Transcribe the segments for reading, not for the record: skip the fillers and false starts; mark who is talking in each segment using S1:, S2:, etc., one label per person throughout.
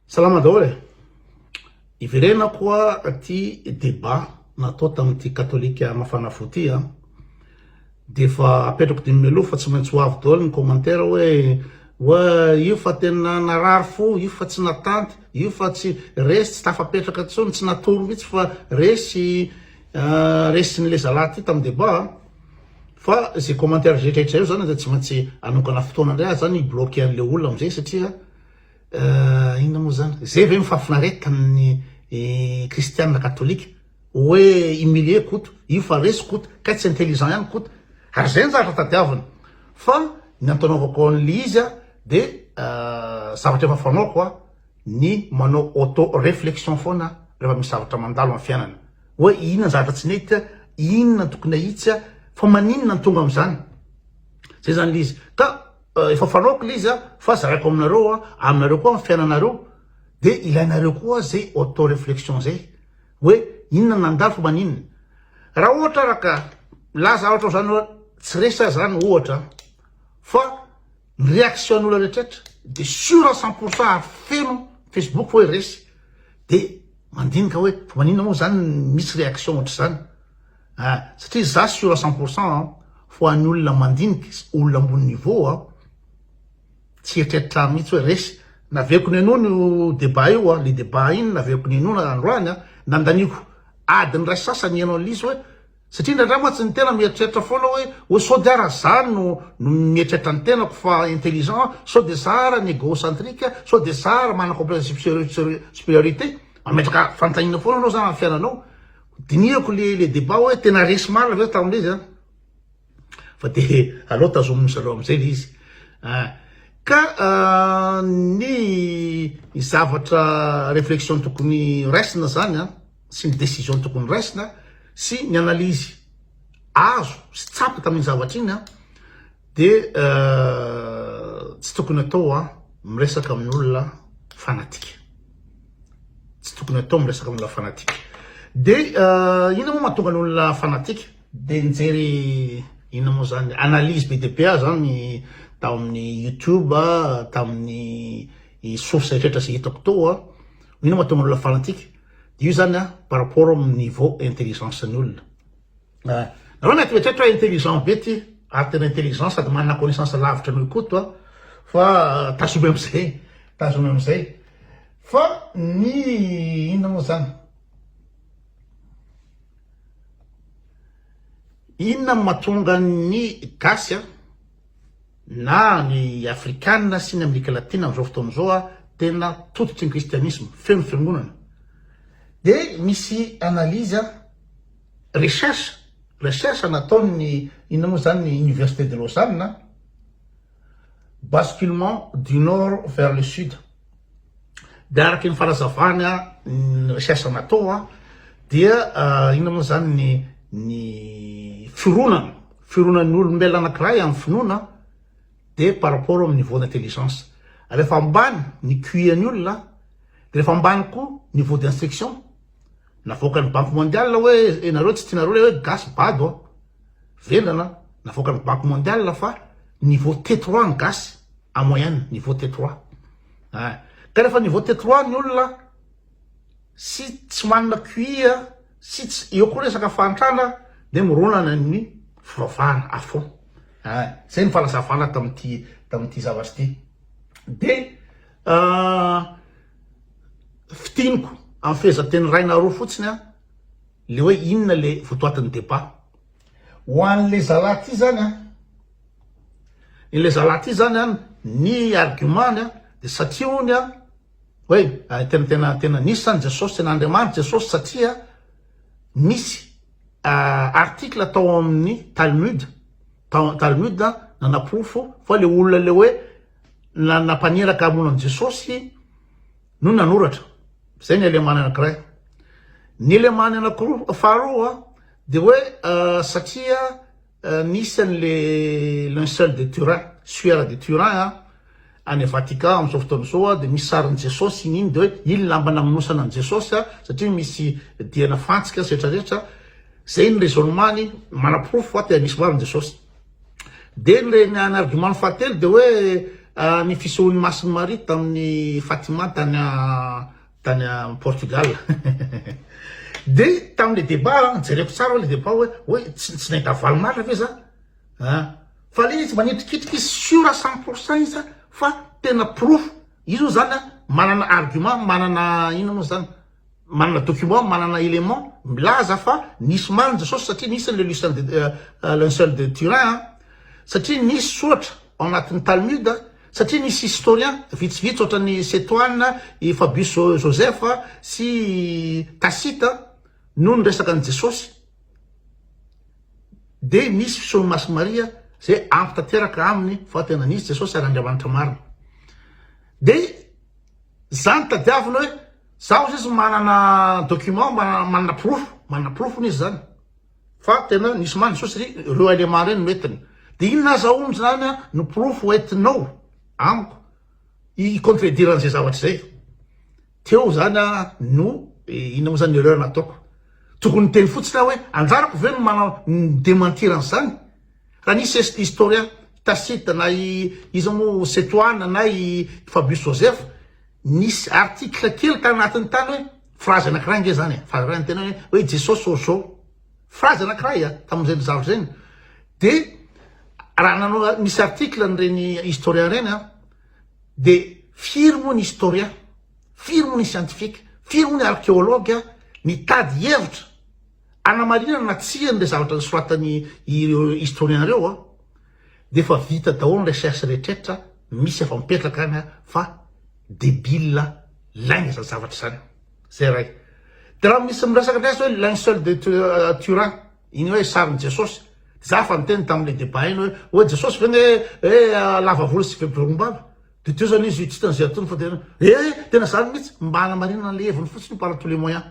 S1: Salama daholo e. Iverena koa ty débat natao tamin'ity katolika mafana fo ty a. De fa apetrako dimy melo fa tsy maintsy ho avy daholo ny commentaire hoe io fa tena narary fo, io fa tsy natanty, io fa tsy resy tsy tafapetraka tsony, tsy natoro mitsy fa resy resin'le zalahy ty tamin'ny débat. Fa zay commentaire rehetrarehetra io zany de tsy maintsy anokana fotoana ndray zany bloqué an'le olona amizay satria inona moa zany zay ve mifafinarety tamin'ny kristianina katolika hoe humilier koto io fa resy koto ka tsy intelligent ihany koto ary zay ny zavatra tadiavina fa ny antanaovako an'le izy a de zavatra efa fanaoko a ny manao auto réflexion foana rehefa misy zavatra mandalo amin'ny fiainana hoe inona zavatra tsy nety inona tokony ahitsy fa maninona ny tonga am'izany zay zany le izy ka efa fanaoko le izy fa zaraiko aminareo koa amin'ny fiainanareo de ilainareo koa zay auto réflexion zay hoe inona nandalo fa maninona raha ohatra raka laza ohatra zany hoe tsy resa zany ohatra fa ny réaction'olona rehetraretra de sur à 100% feno Facebook hoe resy de mandinika hoe fa maninona moa zany misy réaction ohatra zany satria za sur à 100% fo any olona mandinika olona ambony niveau tsy eritreritra mihitsy hoe resy naveako ny eno débat io le débat iny naveako ny eno androany nandaniko adiny ray sasany ianao an'izy hoe satria ndraindray moa tsy ny tena mieritreritra foana hoe sody ara zany no mieritreritra ny tenako fa intelligent sao de sara ny égocentrique sao de sara mana complexe supériorité mametraka fantanina foana anao zany amin'ny fiainanao dinihako le débat hoe tena resy marina aveo tamin'le izy fa de aleo tazominy zareo am'izay le izy ka ny zavatra réflexion tokony raisina zany sy ny décision tokony raisina sy ny analyse azo sy tsapa tamin'ny zavatra iny de tsy tokony atao miresaka amin'olona fanatika tsy tokony atao miresaka amin'olona fanatika de ina moa mahatonga n'olona fanatika de nijery ina moa zany analyse BDPA zany tamin'ny YouTube tamin'ny source rehetrarehetra zay hitako tao ina mahatonga n'olona fanatika de io zany par rapport amin'ny niveau intelligence ny olona raha mety mieritreritra hoe intelligent be ty ary tena intelligence sady manana connaissance lavitra noho koto fa tazomy am'izay fa ny inona moa zany inona mahatonga ny gasy na ny afrikanina sy ny Amerika Latina am'izao fotoana zao tena tototry ny kristianisme feno fiangonana de misy analyse recherche nataony inona moa zany ny université de Lausanne basculement du nord vers le sud de araky ny farazavany ny recherche natao dia inona moa zany ny fironan'ny olombelona anankiray amin'ny finoana de par rapport amin'ny niveau d'intelligence rehefa ambany ny QI an'ny olona de rehefa ambany koa niveau d'instruction navoaka ny banque mondiale hoe nareo tsy tianareo le hoe gasy bado velana navoaka ny banque mondiale fa niveau T3 ny gasy en moyenne niveau T3 ka rehefa niveau T3 ny olona sy tsy manana QI sy tsy eo koa resaka fahantrana de mironana ny fivavahana afo zay ny fahalazavana tamin'ity zavatra ty de fitiniko amin'ny fehezanteny ray na roa fotsiny le hoe inona le votoatin'ny débat ho an'le zalahy ty zany le zalahy ty zany ny argument de satria ony hoe tena nisy zany Jesosy tena Andriamanitra Jesosy satria misy article atao amin'ny Talmud nanaprofo fa le olona le hoe nampaniraka amonan'i Jesosy no nanoratra zay ny alemany anankiray ny alemany anankiroa faharoa de hoe satria nisy an'le linceul de Turin suaire de Turin any Vatican am'izao fotoana zao de misy sarin'i Jesosy iny de hoe iny lamba namonosana an' Jesosy satria misy diana fantsika rehetrarehetra zay ny raisonnement manaprofo te misy marin' Jesosy de ny argument fahatelo de hoe ny fisehoan'ny Masiny Maria tamin'ny Fatima tany Portugal. De tamin'le débat jereko tsara le débat hoe tsy nahita valy marina ve za fa le izy manitrikitriky izy sur à 100% izy fa tena proof izy zany manana argument manana ino moa zany manana document manana élément milaza fa nisy marina Jesosy satria nisy le linceul de Turin satria nisy soratra ao anatin'ny Talmud satria nisy historien vitsivitsy ohatran'ny Setoine i Fabius Joseph sy Tacite no niresaka ny Jesosy de nisy fisehoan'ny Masiny Maria zay ampitateraka aminy fa tena nisy Jesosy ary Andriamanitra marina de zany tadiavina hoe zaho izy manana document manana proof nizy zany fa tena nisy marina Jesosy reo élément reny noentiny de inona azahomy zany no proof hoentinao amiko i-contredire an'izay zavatra zay teo zany no ina moa zany erreur nataoko tokony teny fotsiny hoe anjarako ve no manao démentir an'izany raha nisy historien Tacite na izy moa Setoine na i Fabius Joseph nisy article kely tanatin'ny tany hoe phrase anankiray nge zany phrase anankiray tena hoe Jesosy ozo phrase anankiray tamin'izay zavatra zany de raha nanao misy article n'ireny historien reny de firy moa ny historien firy moa ny scientifique firy moa ny archéologue nitady hevitra anamarina na tsia n'le zavatra soratany historien reo de fa vita daholo ny recherche rehetrehitra misy efa mipetraka any fa débile laigna zany zavatra zany zay ray de raha misy miresaka ndraiky hoe linceul de Turin iny hoe sarin'ny Jesosy za fa niteny tamin'le débat iny hoe Jesosy veny hoe lava volo sy feborombava de teo zany izy tsy tan'izay atony fa tena tena zany mihitsy mba anamarina le heviny fotsiny par tous les moyens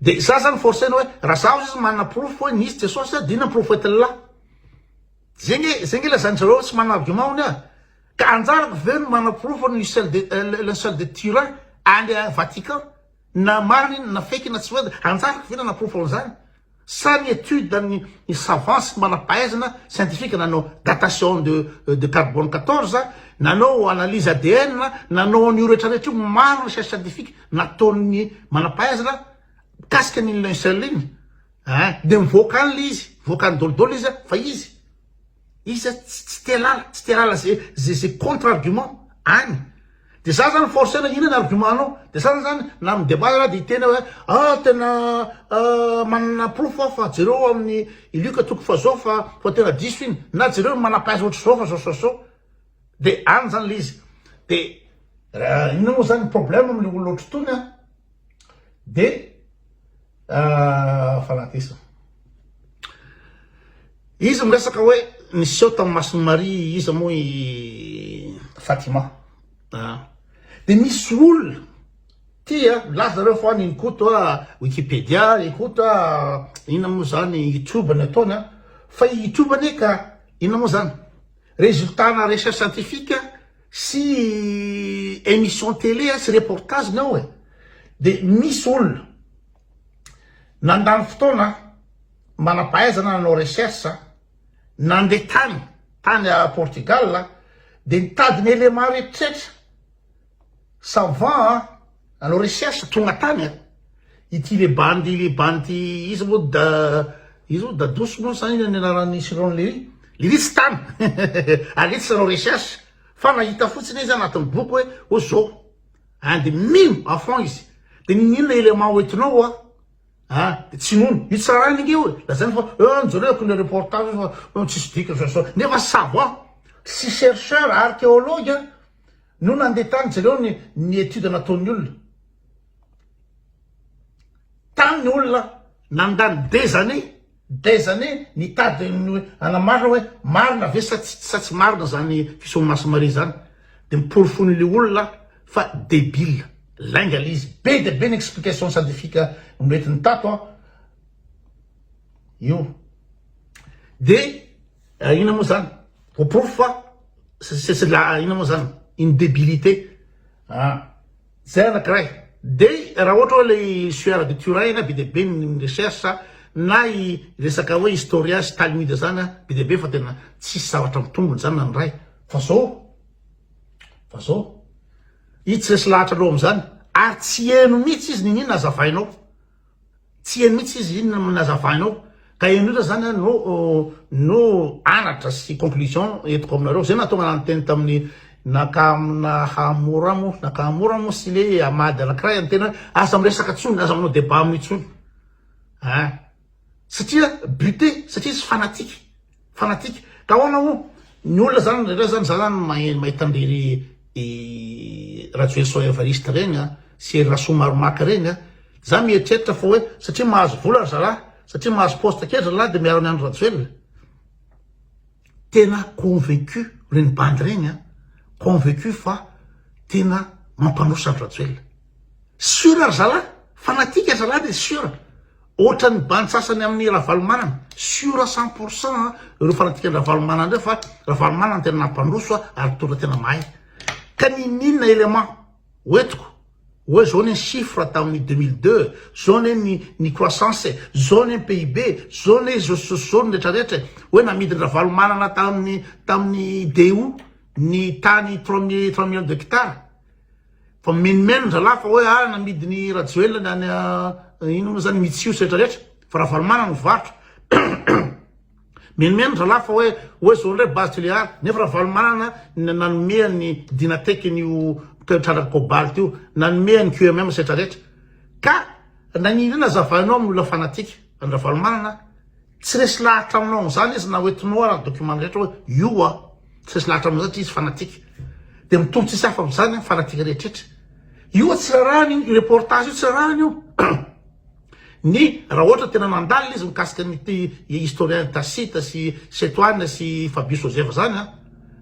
S1: de za zany forcena hoe raha zaho izy manana proof hoe nisy Jesosy de inona proof hoentiny lahy zegny la zany zareo tsy manana argument ony ka anjarako ve no manana proof linceul de Turin any Vatican na marina na fake na tsy hoe anjarako ve na proof an'izany sa ny étude ny savance manam-pahaizana scientifique nanao datation de carbone 14 nanao analyse ADN nanao an'io rehetrarehetra io maro recherche scientifique nataon'ny manam-pahaizana kasika ny linceul iny de mivoaka any le izy voaka any dolodolo izy fa izy tsy te lala zay contre argument any de za zany forcena ina ny argumentanao de sa zany na amin'ny débat raha de tena hoe tena manana proof fa jereo amin'ny ilioka toko fa zao fa tena diso iny na jereo manam-pahaizana ohatry zao fa zao de any zany le izy de ina moa zany problème am'le olo ohatry tony de fanatisa izy miresaka hoe niseho tamin'ny Masiny Maria izy moa i Fatima de misy olona tia laza reo fa ny koto Wikipédia ikoto ina moa zany YouTube ny ataony fa YouTube neka ina moa zany résultat na recherche scientifique sy émission télé sy reportage nao de misy olona nandany fotoana manam-pahaizana nanao recherche nandeha tany Portugal de nitady ny élément rehetrarehetra savant nanao recherche tonga tany ity le bandy izy moa da doso moa zany ny anarany Siron Lery tsy tany aletsy nanao recherche fa nahita fotsiny izy anatin'ny boky hoe zao de mino à fond izy de ninona élément hoentinao de tsy nono io tsara ny io la zany fa njareko le reportage fa tsisy dika nefa savant sy chercheur archéologue no nandeha tany zareo ny étude nataon'ny olona tany olona nandany des années nitady anamarina hoe marina ve sa tsy marina zany fisehoan'ny Masiny Maria zany de miporofon'le olona fa débile lainga le izy be de be ny explication scientifique noentiny tato io de ina moa zany ho proof fa c'est la ina moa zany une débilité zay anankiray de raha ohatra hoe le sueur de Turin be de be ny recherche na resaka hoe historien sy Talmud zany be de be fa tena tsisy zavatra mitombony zany na ny ray fa zao i tsy resy lahatra aloha am'zany ary tsy eno mihitsy izy nin'inona azavainao tsy eno mihitsy izy inona nazavainao ka eno ira zany no anatra sy conclusion etiko aminareo zay natonga nanonteny tamin'ny nakahamoramo sy le amady anakiray any tena aza miresaka tsony aza manao débat amin'ny tsony satria buté satria izy fanatique ka hoanao ny olona zany reo zany mahita an'irery radio Soa Evariste regny sy rasoa maromaka regny za mieritreritra fa hoe satria mahazo vola zalahy satria mahazo poste kely zalahy de miaro ny andro rajoelona tena convaincu reny bandy regny convaincu fa tena mampanosa andro rajoelona sûr ary zalahy fanatique zalahy de sûr ohatra ny bandy sasany amin'ny Ravalomanana sûr 100% ireo fanatique ny Ravalomanana ndray fa Ravalomanana tena nampanoso ary tonga tena mahay ka ninina élément hoetiko hoe zao ny chiffre tamin'ny 2002 zao ny croissance zao ny PIB zao ny zao ny retraretra hoe namidiny Ravalomanana tamin'ny DO ny tany 3 millions d'hectares fa menimeno zalahy fa hoe namidiny rajoelona ino moa zany Mitsios retraretra fa Ravalomanana mivarotra menimeno zalahy fa hoe zao ndray base tuléaire nefa Ravalomanana nanomea ny Dynatec nio trandraka cobalt io nanome ny QMM setra rehetra ka naninona azavainao amin'ny olona fanatique ny Ravalomanana tsy resy lahatra aminao zany izy na hoentinao ara document rehetra hoe io tsy resy lahatra aminao satria izy fanatique de mitombo tsisy hafa am'zany fanatique rehetrretra io tsy rarahany io reportage io tsy rarahany io ny raha ohatra tena nandalina izy mikasika ny historien Tacite sy Setoine sy Fabio Joseph zany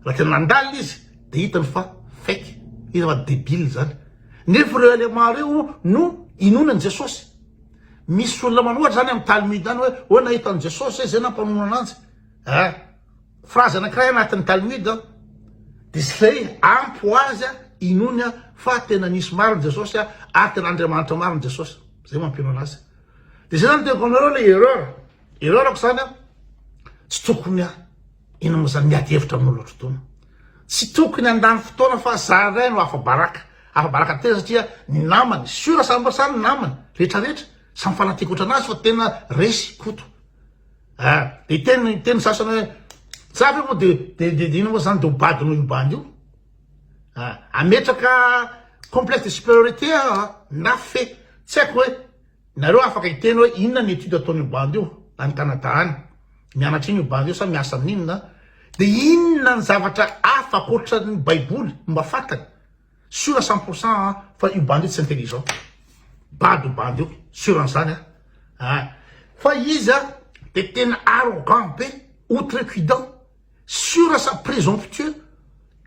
S1: raha tena nandalina izy de hitany fa fake izy fa débile zany nefa reo élément reo no inonany Jesosy misy olona manohatra zany amin'ny Talmud any hoe nahitany Jesosy zay nampamono ananjy phrase anakiray anatin'ny Talmud de zay ampo azy inony fa tena nisy mariny Jesosy ary tena Andriamanitra mariny Jesosy zay mampino anazy de zay zany teko aminareo le erreurako zany tsy tokony ino moa zany miady hevitra amin'olo otrotona tsy tokony andany fotoana fa zaray no afa-baraka tena satria ny namany sura sambasan ny namany rehetrarehetra samy fanatiky otra anazy fa tena resy koto de teny sasany hoe zavy moa de ino moa zany de hobady no io bandy io ametraka complexe de supériorité na fe tsy haiko hoe nareo afaka hiteny hoe inona ny étude ataon'io bandy io any Canada any mianatra iny io bandy io sa miasa amin'inona de inona ny zavatra afa koatra ny baiboly mba fatany sur 100% fa io bandy io tsy intelligent bady io bandy io sur an'izany fa izy de tena arrogant be outrecuidant sur sa présomptueux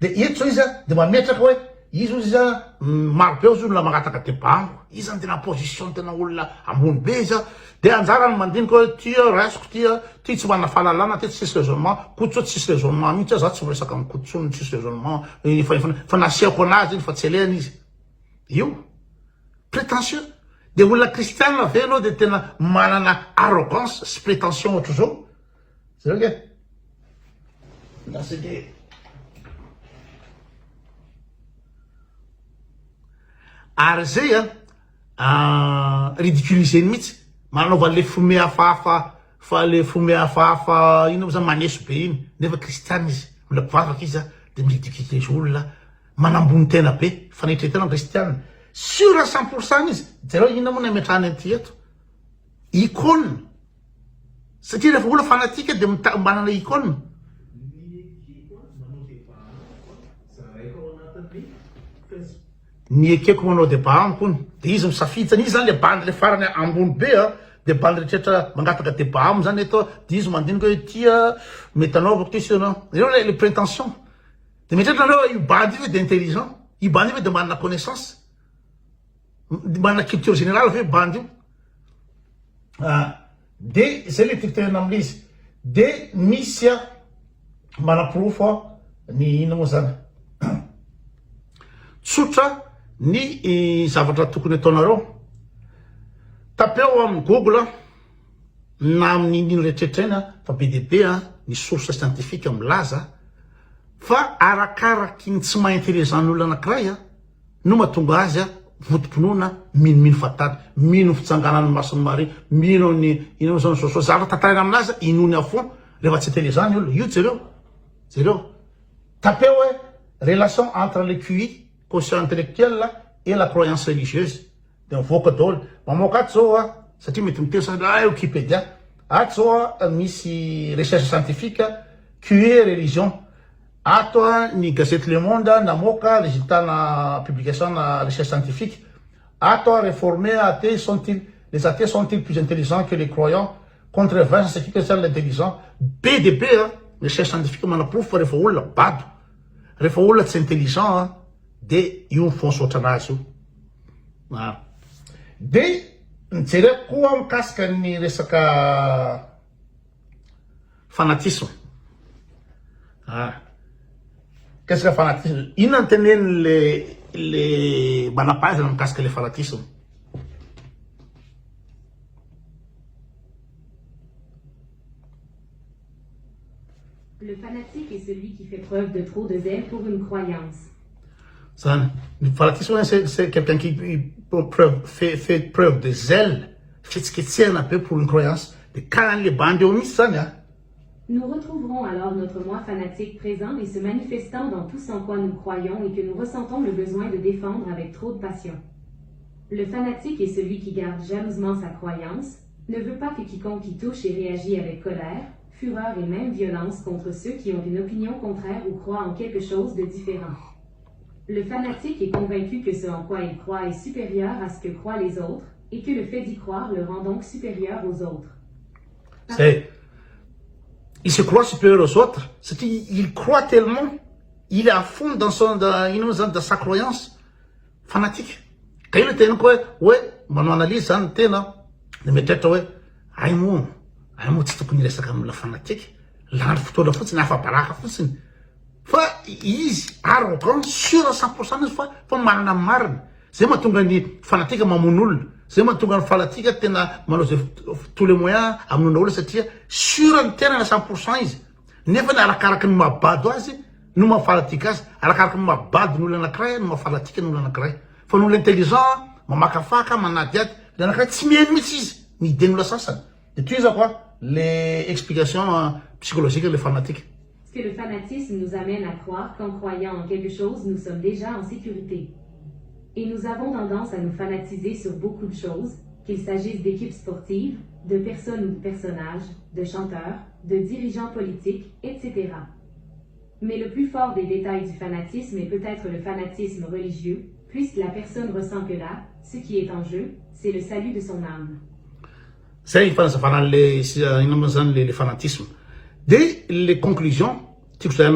S1: de eto zao izy de mametraka hoe izy izy maro be izy olona magnataka debango izy zany tena position tena olona ambony be izy de anjarany mandinika hoe tia raisiko tia tsy manana fahalalana ty tsisy raisonnement kotsy tsisy raisonnement mihitsy za tsy miresaka amin'ny kotsony tsisy raisonnement fa nasiako anazy iny fa tsy elena izy io prétentieux de olona kristianina ve anao de tena manana arrogance sy prétention ohatra zao zay ke nasike ary zay ridiculiseny mihitsy mananaova le fome hafahafa fa le fome hafahafa ino zany maneso be iny nefa kristianina izy mila mpivavaka izy de miridicule olona manambony tena be fanetretena kristianina sur 100% izy zareo inona moa ny ametrahany anty eto icône satria rehefa olona fanatique de manana icône ny ekeko manao débat amiko de izy misafidy zany izy zany le bandy le farany ambony be de bandy rehetrarehetra mangataka débat amy zany eto de izy mandinika hoe tia mety anaovako ty sino reo le prétention de mietratra nareo io bandy io de intelligent io bandy io de manana connaissance manana culture générale ve bandy io de zay le tiktena amin'izy de misy manaprofo ny ino moa zany tsotra ny zavatra tokony ataonareo tapeo amin'ny Google na amin'ny ino rehetrarehetra iny fa be de be ny source scientifique milaza fa arakaraky ny tsy maha-intéressant-n'olona anankiray no mahatonga azy votom-pinoana mino fatady, mino fitsanganan'ny masony mare, mino ny ino zany soso zavatra tantarina aminazy inony à fond rehefa tsy intéressant ny olona. Io jereo tapé hoe relation entre le QI, quotient intellectuel et la croyance religieuse. De mivoaka daholo mamoaka ato zao satria mety miteny sa Wikipédia ato zao misy recherche scientifique QI et religion. Ato ni gazette Le Monde namoaka résultat na publication na recherche scientifique. Ato réformé les athées sont-ils plus intelligents que les croyants? Controverse scientifique sur l'intelligent. BDP recherche scientifique manaproof fa rehefa olona bado, rehefa olona tsy intelligent de io mifonsotra anazy io. De nijereko koa mikasika ny resaka fanatisme. Qu'est-ce que le fanatisme? Il n'entendait les banapages dans le casque le fanatisme.
S2: Le fanatique est celui qui fait preuve de trop de zèle pour une croyance.
S1: Ça, le fanatisme, c'est quelqu'un qui fait preuve de zèle, fait ce qu'il tient un peu pour une croyance. De quand les bandes ont mis ça,
S2: nous retrouverons alors notre moi fanatique présent et se manifestant dans tout ce en quoi nous croyons et que nous ressentons le besoin de défendre avec trop de passion. Le fanatique est celui qui garde jalousement sa croyance, ne veut pas que quiconque y touche et réagit avec colère, fureur et même violence contre ceux qui ont une opinion contraire ou croient en quelque chose de différent. Le fanatique est convaincu que ce en quoi il croit est supérieur à ce que croient les autres et que le fait d'y croire le rend donc supérieur aux autres.
S1: Il se croit supérieur aux autres, c'est qu'il croit tellement, il est à fond dans sa croyance fanatique. Quand il était quoi, mon analyse, mais peut-être, tsy tokony resaka amina fanatique, lany fotoana fotsiny afa-baraka fotsiny. Fa izy ary ohatran sur 100% izy fa manana marina. Zay mahatonga ny fanatique mamono olona. Zay mahatonga ny fanatique tena manao zay tous les moyens amonoana olona satria sur ny tena na 100% izy. Nefa ny arakaraky ny mabado azy no mahafanatique azy, arakaraky ny mabado n'olona anankiray no mahafanatique n'olona anankiray. Fa n'olona intelligent mamakafaka manady ady, le anankiray tsy mihaino mihitsy izy, mideny olona sasany. Et tu sais quoi? Les explications psychologiques des fanatiques.
S2: Parce que le fanatisme nous amène à croire qu'en croyant en quelque chose, nous sommes déjà en sécurité. Et nous avons tendance à nous fanatiser sur beaucoup de choses, qu'il s'agisse d'équipes sportives, de personnes ou de personnages, de chanteurs, de dirigeants politiques, etc. Mais le plus fort des détails du fanatisme est peut-être le fanatisme religieux, puisque la personne ressent que là, ce qui est en jeu, c'est le salut de son âme.
S1: C'est le fanatisme. Dès les conclusions, tu sais,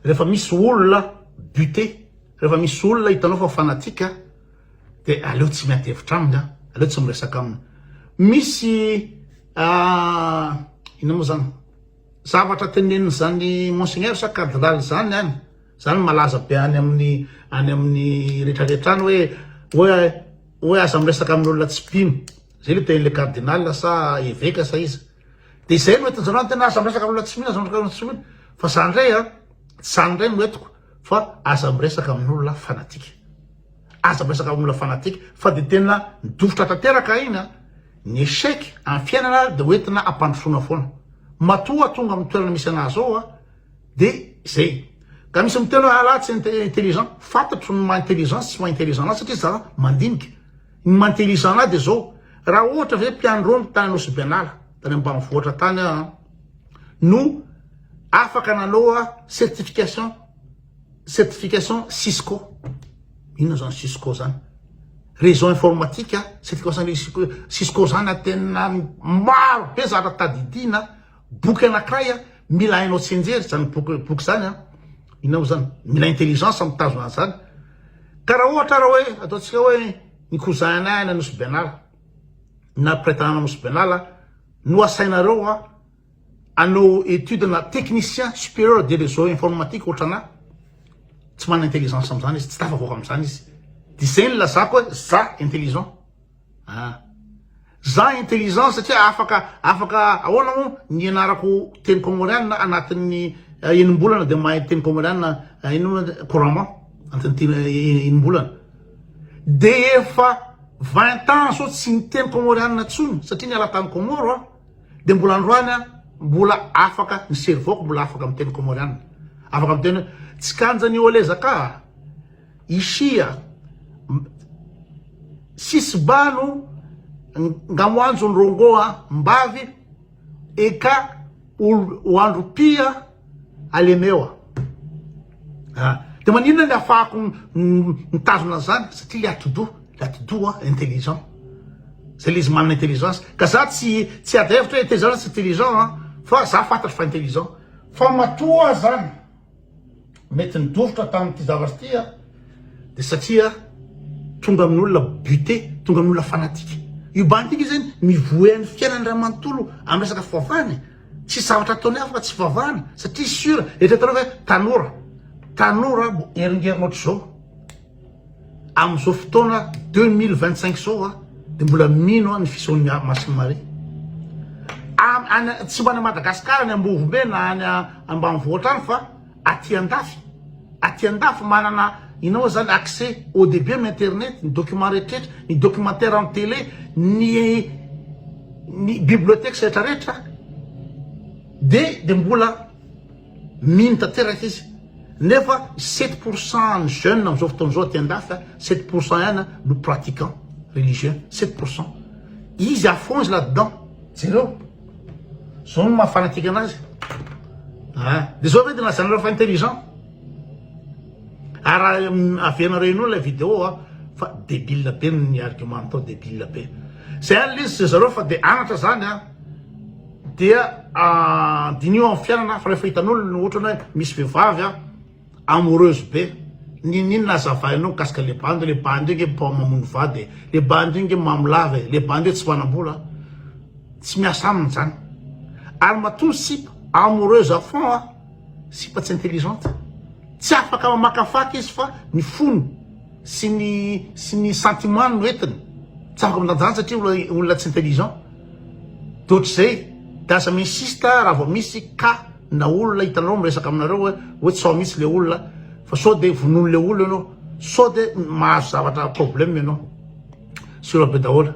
S1: les familles sont là, butées, les familles sont là, ils sont fanatiques, et à l'autre, c'est bien tram, à l'autre, c'est me sakam. Misi, zavatra teneniny zany monseigneur sa cathédrale zany malaza be any amin'ny retraretrany hoe aza miresaka amin'olona tsy mpino. Zay le teny le cardinal sa évêque sa izy. De zay no etonjareo tena aza miresaka amin'olona tsy mpino, aza miresaka amin'olona tsy mpino. Fa zany ndray no etiko fa aza miresaka amin'olona fanatique. Aza miresaka amin'olona fanatique fa de tena nidofotra tanteraka iny ny échec amin'ny fiainana de hoentina ampandrosoana foana. Matoa tonga amin'ny toerana misy anazy ao de zay. Ka misy miteny hoe tsy intelligent, fantatro ny ma-intelligence sy ma-intelligent anazy satria za mandinika. Ny ma-intelligent anazy de zao, raha ohatra ve mpiandrony tany Nosy Benala, tany ambanivohitra tany no afaka nanao certification Cisco. Ino zany Cisco zany? Réseau informatique, certification Cisco zany tena maro be zavatra tadidina, boky anankiray mila hainao tsenjery zany boky zany inao zany mila intelligence mitazona zany. Ka raha ohatra raha hoe ataontsika hoe ny cousin anay na Nosy Benala na prétendant Nosy Benala no asainareo hanao étude na technicien supérieur de réseau informatique ohatrana tsy manana intelligence am'zany izy, tsy tafavoaka am'zany izy. De zay ny lazako hoe za intelligent. Za intelligent satria afaka ahoana mo ny anarako teny comoriana anatin'ny enim-bolana de mahay teny comédienne ino couramment antiny enim-bolana de efa 20 ans so tsy niteny comédienne tsony satria niala tany Comore de mbola androany mbola afaka ny cerveau mbola afaka miteny comédienne afaka miteny tsy kanjany olezaka isia sisy bano ngamoanjo nrongoa mbavy eka oandro pia alemewa de maninona ny afahako mitazona zany satria le atodo intelligent c'est les manana intelligence ka za tsy adevitra intelligence tsy intelligent fa za fantatry fa intelligent fa matoa zany mety nidovitra tamin'ity zavatra ty de satria tonga amin'olona buté tonga amin'olona fanatika io bantiky zany mivoen'ny fiainany ray manontolo amin'ny resaka fivavahany tsy zavatra ataony afaka tsy fivavahana satria sûr etratareo hoe tanora eringerin ohatry zao am'izao fotoana 2025 zao de mbola mino ny fisaon'ny Masiny Maria tsy mba any Madagasikara ny ambovombe na any ambanivohitra any fa aty andafy manana inao zany accès au début amin'ny internet ny document rehetrarehetra ny documentaire amin'ny télé ny bibliothèque sy rehetrarehetra de mbola mino tanteraka izy nefa 7% ny jeune am'izao fotoana zao aty andafy 7% ihany no pratiquant religieux 7% izy à fond izy là-dedans zereo zao no mahafanatika anazy de zao ve de nazanareo fa intelligent araha avianareo ino la vidéo fa débile be ny argument tao débile be zay any lizy zareo fa de anatra zany dia dinio amin'ny fiainana fa rehefa hitan'olo ohatra hoe misy vehivavy amoureuse be ninona azavainao kasika le bande nge mamono vady le bande nge mamolava le bande tsy manambola tsy miasa aminy zany ary matoa sipa amoureuse à fond sipa tsy intelligente tsy afaka mamakifaky izy fa ny fony sy ny sentiment no entiny tsy afaka mitanjany satria olona tsy intelligent d'ohatrizay dasa minsiste raha vao misy ka na olona hitanao miresaka aminareo hoe sao misy le olona fa sao de vonono le olona ianao sao de mahazo zavatra problème ianao sur be daholo